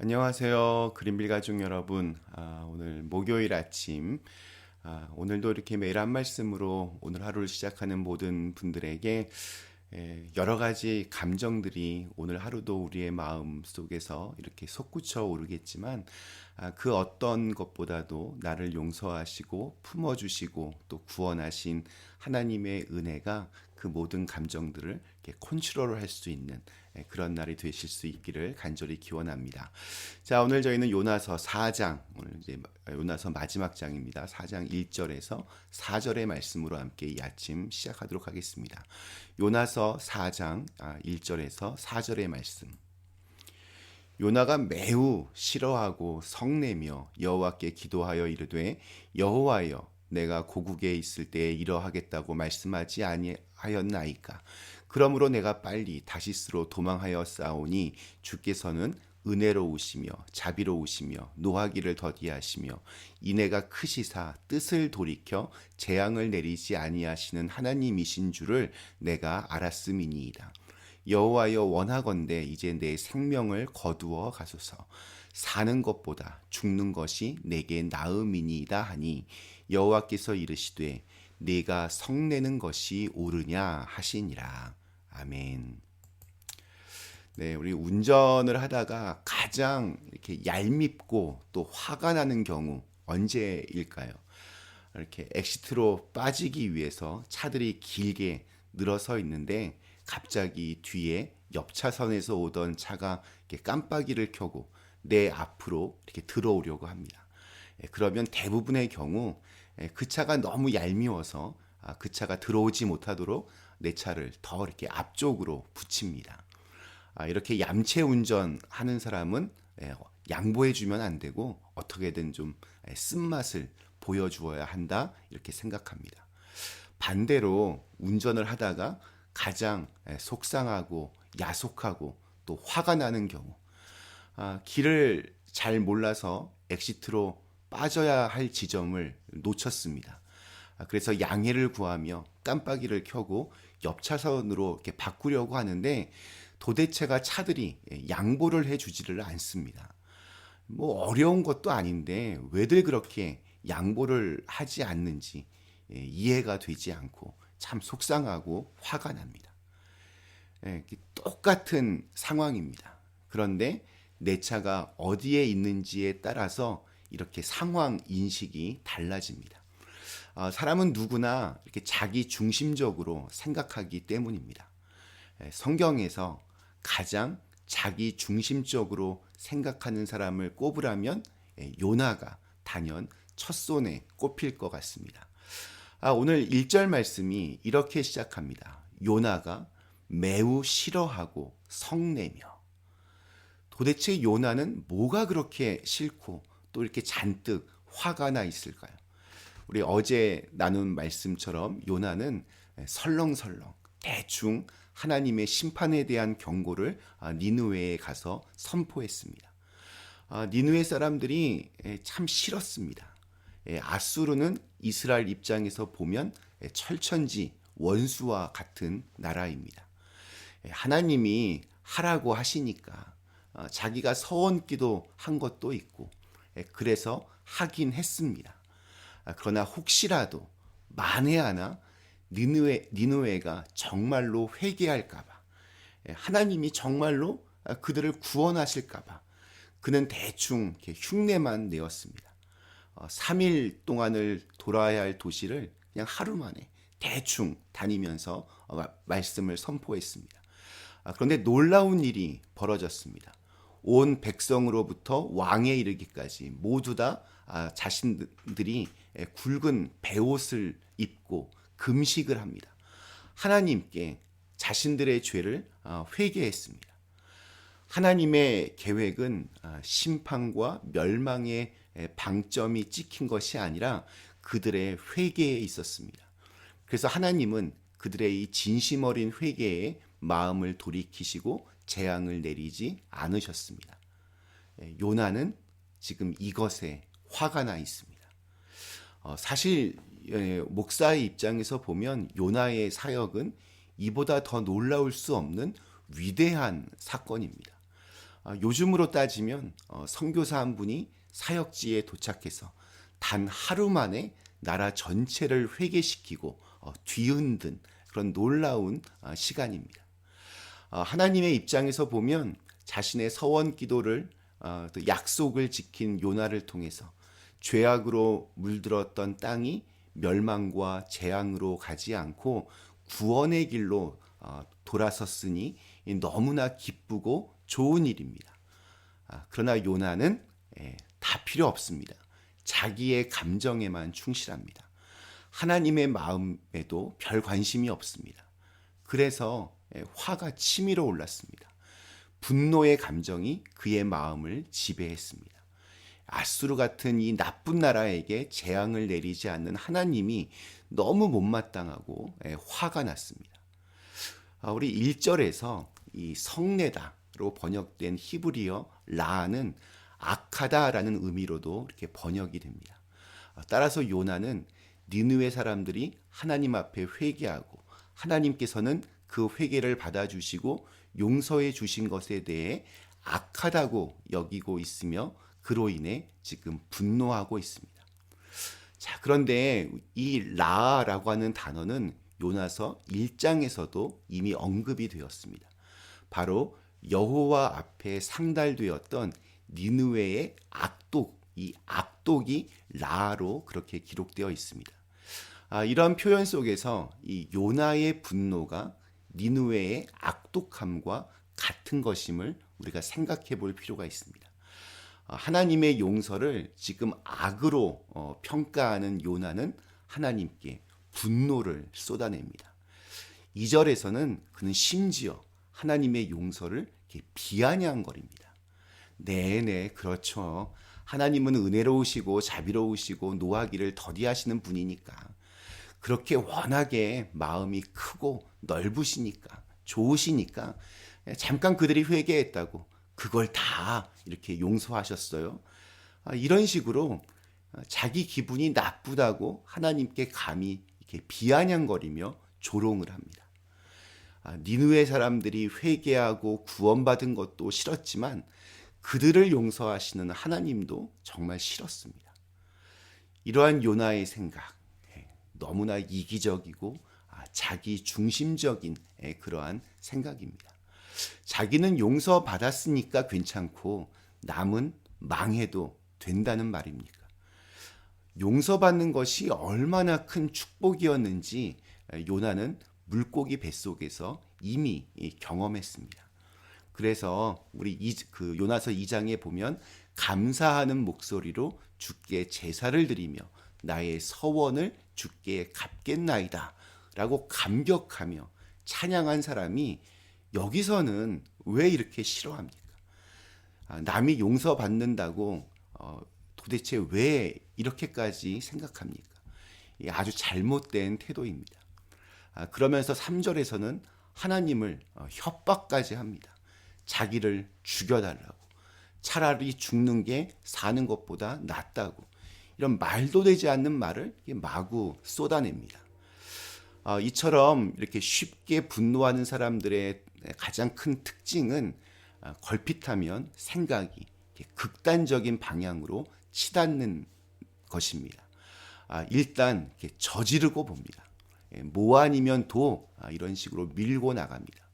안녕하세요. 그린빌 가족 여러분. 오늘 목요일 아침, 오늘도 이렇게 매일 한 말씀으로 오늘 하루를 시작하는 모든 분들에게 여러 가지 감정들이 오늘 하루도 우리의 마음 속에서 이렇게 솟구쳐 오르겠지만, 그 어떤 것보다도 나를 용서하시고 품어주시고 또 구원하신 하나님의 은혜가 그 모든 감정들을 이렇게 컨트롤할 수 있는 그런 날이 되실 수 있기를 간절히 기원합니다. 자, 오늘 저희는 요나서 4장, 오늘 이제 요나서 마지막 장입니다. 4장 1절에서 4절의 말씀으로 함께 이 아침 시작하도록 하겠습니다. 요나서 4장 1절에서 4절의 말씀. 요나가 매우 싫어하고 성내며 여호와께 기도하여 이르되 여호와여 내가 고국에 있을 때에 이러하겠다고 말씀하지 아니하였나이까. 그러므로 내가 빨리 다시스로 도망하여 싸우니 주께서는 은혜로우시며 자비로우시며 노하기를 더디하시며 인애가 크시사 뜻을 돌이켜 재앙을 내리지 아니하시는 하나님이신 줄을 내가 알았음이니이다. 여호와여 원하건대 이제 내 생명을 거두어 가소서. 사는 것보다 죽는 것이 내게 나음이니이다 하니 여호와께서 이르시되 네가 성내는 것이 옳으냐 하시니라. 아멘. 네, 우리 운전을 하다가 가장 이렇게 얄밉고 또 화가 나는 경우 언제일까요? 이렇게 엑시트로 빠지기 위해서 차들이 길게 늘어서 있는데 갑자기 뒤에 옆 차선에서 오던 차가 이렇게 깜빡이를 켜고 내 앞으로 이렇게 들어오려고 합니다. 그러면 대부분의 경우 그 차가 너무 얄미워서 그 차가 들어오지 못하도록 내 차를 더 이렇게 앞쪽으로 붙입니다. 이렇게 얌체 운전하는 사람은 양보해주면 안 되고 어떻게든 좀 쓴맛을 보여주어야 한다 이렇게 생각합니다. 반대로 운전을 하다가 가장 속상하고 야속하고 또 화가 나는 경우, 길을 잘 몰라서 엑시트로 빠져야 할 지점을 놓쳤습니다. 그래서 양해를 구하며 깜빡이를 켜고 옆 차선으로 이렇게 바꾸려고 하는데 도대체가 차들이 양보를 해주지를 않습니다. 뭐 어려운 것도 아닌데 왜들 그렇게 양보를 하지 않는지 이해가 되지 않고 참 속상하고 화가 납니다. 똑같은 상황입니다. 그런데 내 차가 어디에 있는지에 따라서 이렇게 상황 인식이 달라집니다. 사람은 누구나 이렇게 자기 중심적으로 생각하기 때문입니다. 성경에서 가장 자기 중심적으로 생각하는 사람을 꼽으라면 요나가 단연 첫 손에 꼽힐 것 같습니다. 오늘 1절 말씀이 이렇게 시작합니다. 요나가 매우 싫어하고 성내며. 도대체 요나는 뭐가 그렇게 싫고 또 이렇게 잔뜩 화가 나 있을까요? 우리 어제 나눈 말씀처럼 요나는 설렁설렁 대충 하나님의 심판에 대한 경고를 니느웨에 가서 선포했습니다. 니느웨 사람들이 참 싫었습니다. 아수르는 이스라엘 입장에서 보면 철천지 원수와 같은 나라입니다. 하나님이 하라고 하시니까 자기가 서원기도 한 것도 있고 그래서 하긴 했습니다. 그러나 혹시라도 만에 하나 니느웨가 정말로 회개할까봐 하나님이 정말로 그들을 구원하실까봐 그는 대충 흉내만 내었습니다. 3일 동안을 돌아야 할 도시를 그냥 하루 만에 대충 다니면서 말씀을 선포했습니다. 그런데 놀라운 일이 벌어졌습니다. 온 백성으로부터 왕에 이르기까지 모두 다 자신들이 굵은 베옷을 입고 금식을 합니다. 하나님께 자신들의 죄를 회개했습니다. 하나님의 계획은 심판과 멸망의 방점이 찍힌 것이 아니라 그들의 회개에 있었습니다. 그래서 하나님은 그들의 이 진심 어린 회개에 마음을 돌이키시고 재앙을 내리지 않으셨습니다. 요나는 지금 이것에 화가 나 있습니다. 사실 목사의 입장에서 보면 요나의 사역은 이보다 더 놀라울 수 없는 위대한 사건입니다. 요즘으로 따지면 선교사 한 분이 사역지에 도착해서 단 하루 만에 나라 전체를 회개시키고 뒤흔든 그런 놀라운 시간입니다. 하나님의 입장에서 보면 자신의 서원 기도를 또 약속을 지킨 요나를 통해서 죄악으로 물들었던 땅이 멸망과 재앙으로 가지 않고 구원의 길로 돌아섰으니 너무나 기쁘고 좋은 일입니다. 그러나 요나는 다 필요 없습니다. 자기의 감정에만 충실합니다. 하나님의 마음에도 별 관심이 없습니다. 그래서 화가 치밀어 올랐습니다. 분노의 감정이 그의 마음을 지배했습니다. 아수르 같은 이 나쁜 나라에게 재앙을 내리지 않는 하나님이 너무 못마땅하고 화가 났습니다. 우리 1절에서 이 성내다로 번역된 히브리어 라는 악하다라는 의미로도 이렇게 번역이 됩니다. 따라서 요나는 니느웨 사람들이 하나님 앞에 회개하고 하나님께서는 그 회개를 받아주시고 용서해 주신 것에 대해 악하다고 여기고 있으며 그로 인해 지금 분노하고 있습니다. 자, 그런데 이 라라고 하는 단어는 요나서 1장에서도 이미 언급이 되었습니다. 바로 여호와 앞에 상달되었던 니느웨의 악독, 이 악독이 라로 그렇게 기록되어 있습니다. 이런 표현 속에서 이 요나의 분노가 니느웨의 악독함과 같은 것임을 우리가 생각해 볼 필요가 있습니다. 하나님의 용서를 지금 악으로 평가하는 요나는 하나님께 분노를 쏟아냅니다. 2절에서는 그는 심지어 하나님의 용서를 이렇게 비아냥거립니다. 네네, 그렇죠. 하나님은 은혜로우시고 자비로우시고 노하기를 더디하시는 분이니까 그렇게 워낙에 마음이 크고 넓으시니까 좋으시니까 잠깐 그들이 회개했다고 그걸 다 이렇게 용서하셨어요. 이런 식으로 자기 기분이 나쁘다고 하나님께 감히 이렇게 비아냥거리며 조롱을 합니다. 니느웨 사람들이 회개하고 구원받은 것도 싫었지만 그들을 용서하시는 하나님도 정말 싫었습니다. 이러한 요나의 생각, 너무나 이기적이고 자기 중심적인 그러한 생각입니다. 자기는 용서받았으니까 괜찮고 남은 망해도 된다는 말입니까? 용서받는 것이 얼마나 큰 축복이었는지 요나는 물고기 뱃속에서 이미 경험했습니다. 그래서 우리 요나서 2장에 보면 감사하는 목소리로 주께 제사를 드리며 나의 서원을 주께 갚겠나이다 라고 감격하며 찬양한 사람이 여기서는 왜 이렇게 싫어합니까? 남이 용서받는다고 도대체 왜 이렇게까지 생각합니까? 아주 잘못된 태도입니다. 그러면서 3절에서는 하나님을 협박까지 합니다. 자기를 죽여달라고. 차라리 죽는 게 사는 것보다 낫다고. 이런 말도 되지 않는 말을 마구 쏟아냅니다. 이처럼 이렇게 쉽게 분노하는 사람들의 가장 큰 특징은 걸핏하면 생각이 극단적인 방향으로 치닫는 것입니다. 일단 이렇게 저지르고 봅니다. 뭐 아니면 도 이런 식으로 밀고 나갑니다.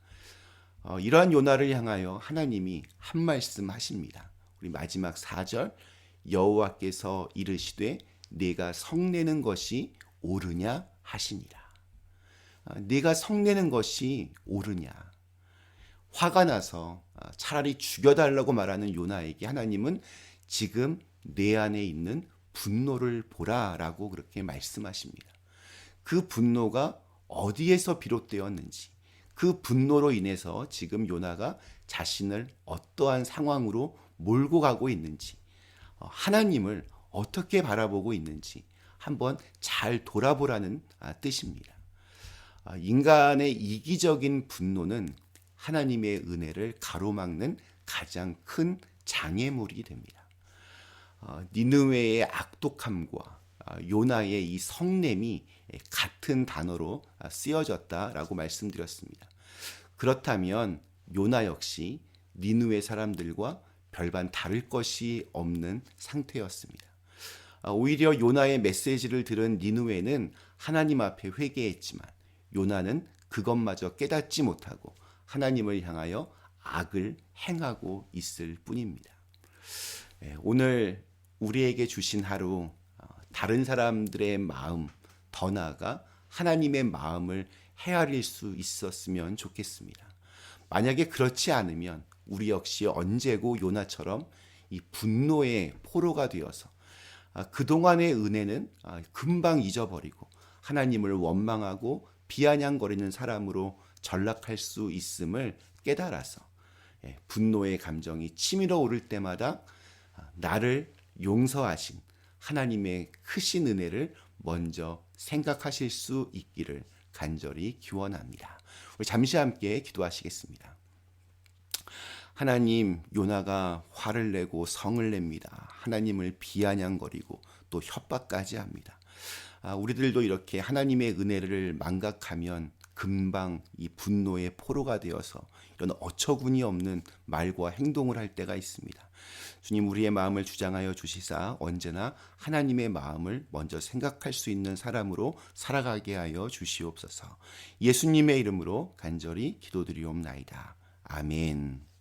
이러한 요나를 향하여 하나님이 한 말씀 하십니다. 우리 마지막 4절 여호와께서 이르시되 네가 성내는 것이 옳으냐 하시니라. 네가 성내는 것이 옳으냐. 화가 나서 차라리 죽여달라고 말하는 요나에게 하나님은 지금 내 안에 있는 분노를 보라라고 그렇게 말씀하십니다. 그 분노가 어디에서 비롯되었는지, 그 분노로 인해서 지금 요나가 자신을 어떠한 상황으로 몰고 가고 있는지, 하나님을 어떻게 바라보고 있는지 한번 잘 돌아보라는 뜻입니다. 인간의 이기적인 분노는 하나님의 은혜를 가로막는 가장 큰 장애물이 됩니다. 니느웨의 악독함과 요나의 이 성냄이 같은 단어로 쓰여졌다라고 말씀드렸습니다. 그렇다면 요나 역시 니느웨 사람들과 별반 다를 것이 없는 상태였습니다. 오히려 요나의 메시지를 들은 니느웨는 하나님 앞에 회개했지만 요나는 그것마저 깨닫지 못하고 하나님을 향하여 악을 행하고 있을 뿐입니다. 오늘 우리에게 주신 하루, 다른 사람들의 마음, 더 나아가 하나님의 마음을 헤아릴 수 있었으면 좋겠습니다. 만약에 그렇지 않으면 우리 역시 언제고 요나처럼 이 분노의 포로가 되어서 그동안의 은혜는 금방 잊어버리고 하나님을 원망하고 비아냥거리는 사람으로 전락할 수 있음을 깨달아서 분노의 감정이 치밀어 오를 때마다 나를 용서하신 하나님의 크신 은혜를 먼저 생각하실 수 있기를 간절히 기원합니다. 우리 잠시 함께 기도하시겠습니다. 하나님, 요나가 화를 내고 성을 냅니다. 하나님을 비아냥거리고 또 협박까지 합니다. 우리들도 이렇게 하나님의 은혜를 망각하면 금방 이 분노의 포로가 되어서 이런 어처구니 없는 말과 행동을 할 때가 있습니다. 주님, 우리의 마음을 주장하여 주시사 언제나 하나님의 마음을 먼저 생각할 수 있는 사람으로 살아가게 하여 주시옵소서. 예수님의 이름으로 간절히 기도드리옵나이다. 아멘.